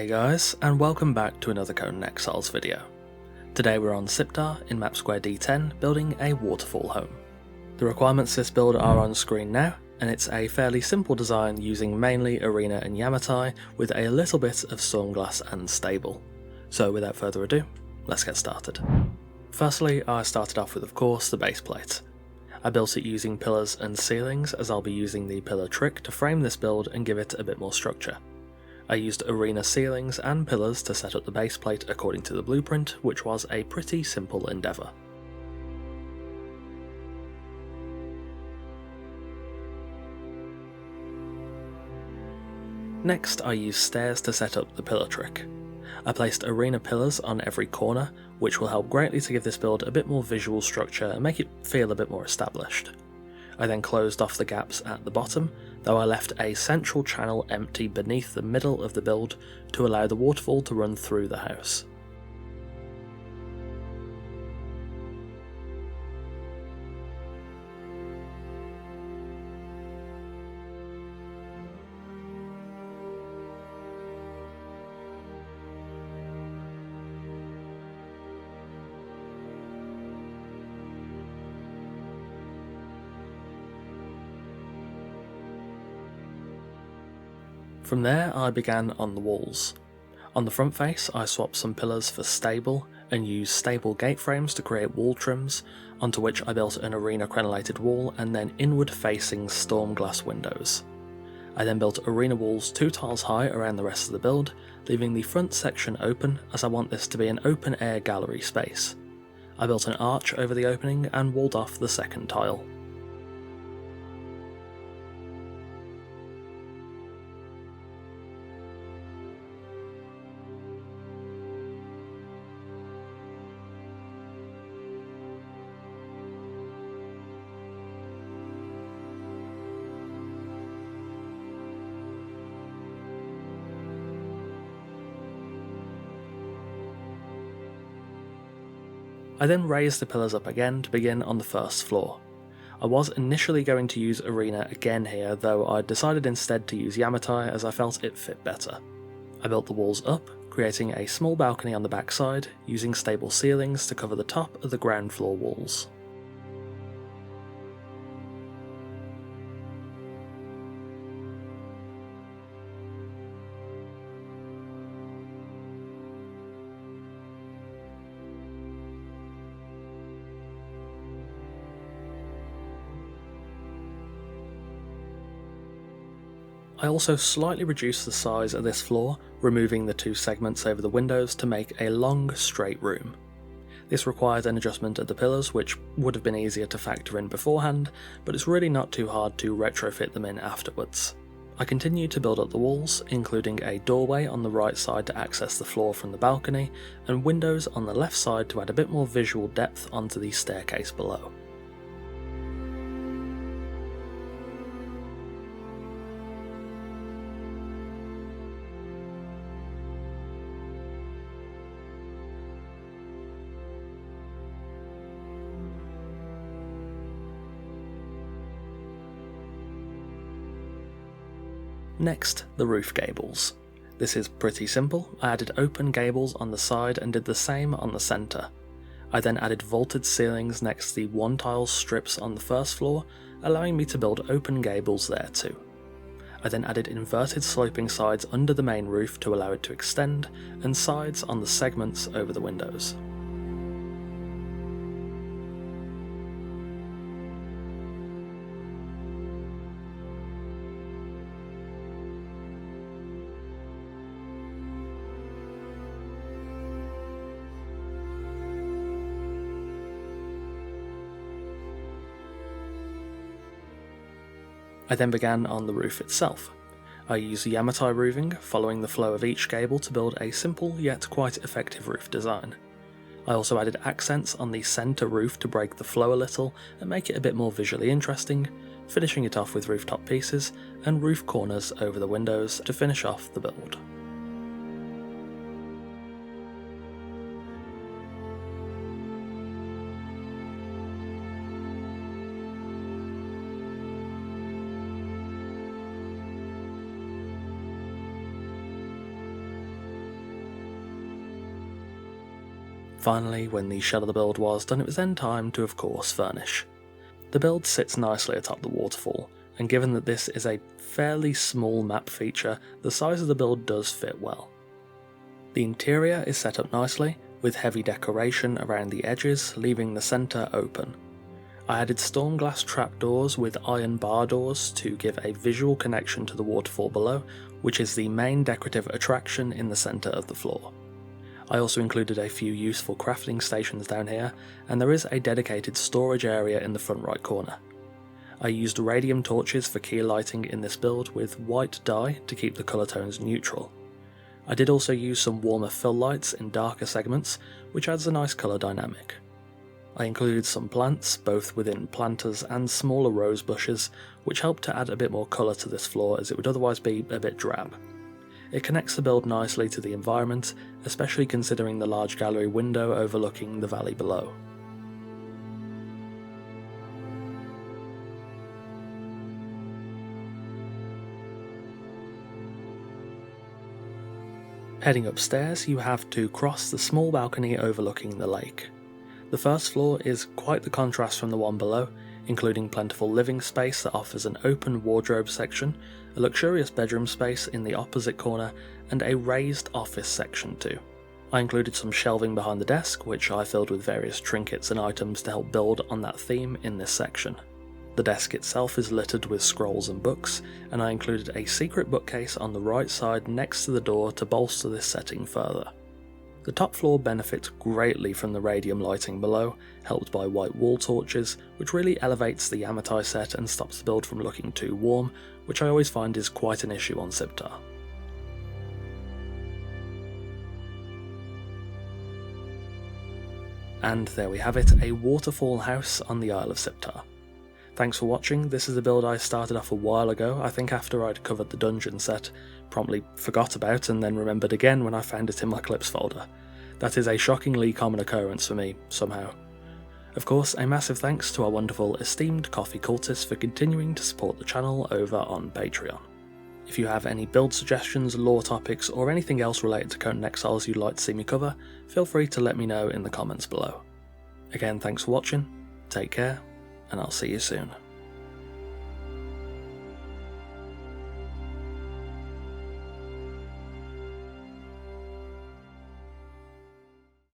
Hey guys, and welcome back to another Conan Exiles video. Today we're on Siptah in map square D10 building a waterfall home. The requirements for this build are on screen now, and it's a fairly simple design using mainly Arena and Yamatai with a little bit of Stormglass and Stable. So without further ado, let's get started. Firstly, I started off with, of course, the baseplate. I built it using pillars and ceilings, as I'll be using the pillar trick to frame this build and give it a bit more structure. I used arena ceilings and pillars to set up the base plate according to the blueprint, which was a pretty simple endeavour. Next, I used stairs to set up the pillar trick. I placed arena pillars on every corner, which will help greatly to give this build a bit more visual structure and make it feel a bit more established. I then closed off the gaps at the bottom, though I left a central channel empty beneath the middle of the build to allow the waterfall to run through the house. From there I began on the walls. On the front face I swapped some pillars for stable and used stable gate frames to create wall trims, onto which I built an arena crenellated wall and then inward facing Stormglass windows. I then built arena walls 2 tiles high around the rest of the build, leaving the front section open as I want this to be an open air gallery space. I built an arch over the opening and walled off the second tile. I then raised the pillars up again to begin on the first floor. I was initially going to use Arena again here, though I decided instead to use Yamatai as I felt it fit better. I built the walls up, creating a small balcony on the backside, using stable ceilings to cover the top of the ground floor walls. I also slightly reduced the size of this floor, removing the 2 segments over the windows to make a long, straight room. This required an adjustment of the pillars, which would have been easier to factor in beforehand, but it's really not too hard to retrofit them in afterwards. I continued to build up the walls, including a doorway on the right side to access the floor from the balcony, and windows on the left side to add a bit more visual depth onto the staircase below. Next, the roof gables. This is pretty simple. I added open gables on the side and did the same on the centre. I then added vaulted ceilings next to the 1 tile strips on the first floor, allowing me to build open gables there too. I then added inverted sloping sides under the main roof to allow it to extend, and sides on the segments over the windows. I then began on the roof itself. I used Yamatai roofing, following the flow of each gable to build a simple yet quite effective roof design. I also added accents on the centre roof to break the flow a little and make it a bit more visually interesting, finishing it off with rooftop pieces and roof corners over the windows to finish off the build. Finally, when the shell of the build was done, it was then time to of course furnish. The build sits nicely atop the waterfall, and given that this is a fairly small map feature, the size of the build does fit well. The interior is set up nicely, with heavy decoration around the edges, leaving the centre open. I added Stormglass trapdoors with iron bar doors to give a visual connection to the waterfall below, which is the main decorative attraction in the centre of the floor. I also included a few useful crafting stations down here, and there is a dedicated storage area in the front right corner. I used radium torches for key lighting in this build with white dye to keep the colour tones neutral. I did also use some warmer fill lights in darker segments, which adds a nice colour dynamic. I included some plants, both within planters and smaller rose bushes, which helped to add a bit more colour to this floor as it would otherwise be a bit drab. It connects the build nicely to the environment, especially considering the large gallery window overlooking the valley below. Heading upstairs, you have to cross the small balcony overlooking the lake. The first floor is quite the contrast from the one below, including plentiful living space that offers an open wardrobe section, a luxurious bedroom space in the opposite corner, and a raised office section too. I included some shelving behind the desk, which I filled with various trinkets and items to help build on that theme in this section. The desk itself is littered with scrolls and books, and I included a secret bookcase on the right side next to the door to bolster this setting further. The top floor benefits greatly from the radium lighting below, helped by white wall torches, which really elevates the Yamatai set and stops the build from looking too warm, which I always find is quite an issue on Siptah. And there we have it, a waterfall house on the Isle of Siptah. Thanks for watching. This is a build I started off a while ago, I think after I'd covered the dungeon set, promptly forgot about and then remembered again when I found it in my clips folder. That is a shockingly common occurrence for me, somehow. Of course, a massive thanks to our wonderful esteemed coffee cultists for continuing to support the channel over on Patreon. If you have any build suggestions, lore topics, or anything else related to Conan Exiles you'd like to see me cover, feel free to let me know in the comments below. Again, thanks for watching, take care, and I'll see you soon.